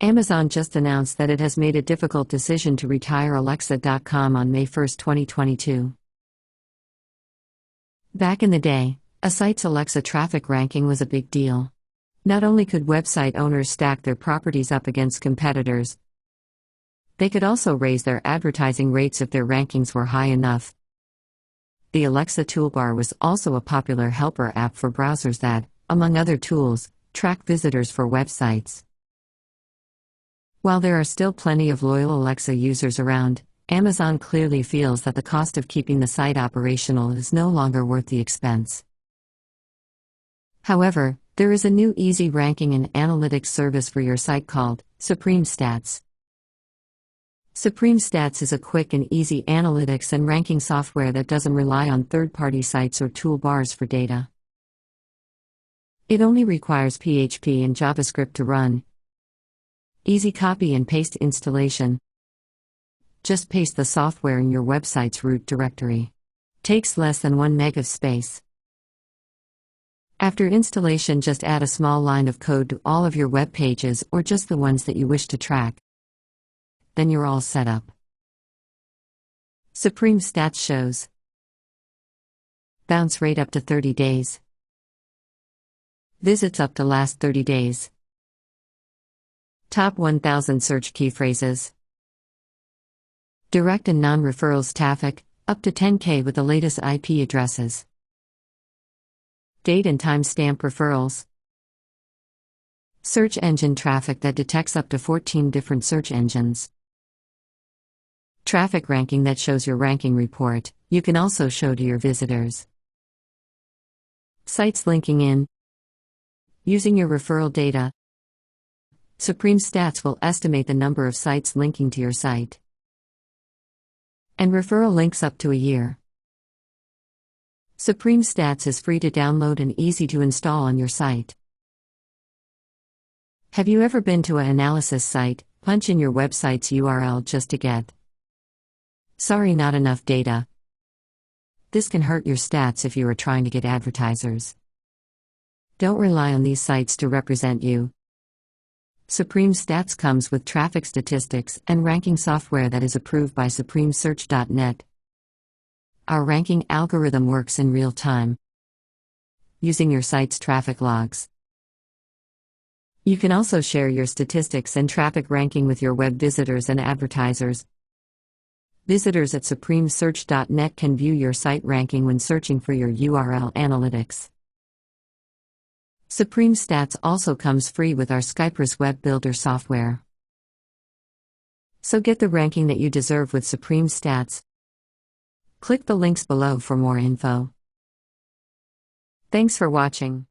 Amazon just announced that it has made a difficult decision to retire Alexa.com on May 1, 2022. Back in the day, a site's Alexa traffic ranking was a big deal. Not only could website owners stack their properties up against competitors, they could also raise their advertising rates if their rankings were high enough. The Alexa toolbar was also a popular helper app for browsers that, among other tools, track visitors for websites. While there are still plenty of loyal Alexa users around, Amazon clearly feels that the cost of keeping the site operational is no longer worth the expense. However, there is a new easy ranking and analytics service for your site called Supreme Stats. Supreme Stats is a quick and easy analytics and ranking software that doesn't rely on third-party sites or toolbars for data. It only requires PHP and JavaScript to run. Easy copy and paste installation. Just paste the software in your website's root directory. Takes less than 1 meg of space. After installation, just add a small line of code to all of your web pages or just the ones that you wish to track. Then you're all set up. Supreme Stats shows bounce rate up to 30 days. Visits up to last 30 days. Top 1,000 search key phrases. Direct and non-referrals traffic, up to 10K with the latest IP addresses. Date and timestamp referrals. Search engine traffic that detects up to 14 different search engines. Traffic ranking that shows your ranking report, you can also show to your visitors. Sites linking in. Using your referral data, Supreme Stats will estimate the number of sites linking to your site. And referral links up to a year. Supreme Stats is free to download and easy to install on your site. Have you ever been to an analysis site, punch in your website's URL just to get sorry, not enough data? This can hurt your stats if you are trying to get advertisers. Don't rely on these sites to represent you. Supreme Stats comes with traffic statistics and ranking software that is approved by supremesearch.net. Our ranking algorithm works in real time, using your site's traffic logs. You can also share your statistics and traffic ranking with your web visitors and advertisers. Visitors at supremesearch.net can view your site ranking when searching for your URL analytics. Supreme Stats also comes free with our Cypress web builder software. So get the ranking that you deserve with Supreme Stats. Click the links below for more info. Thanks for watching.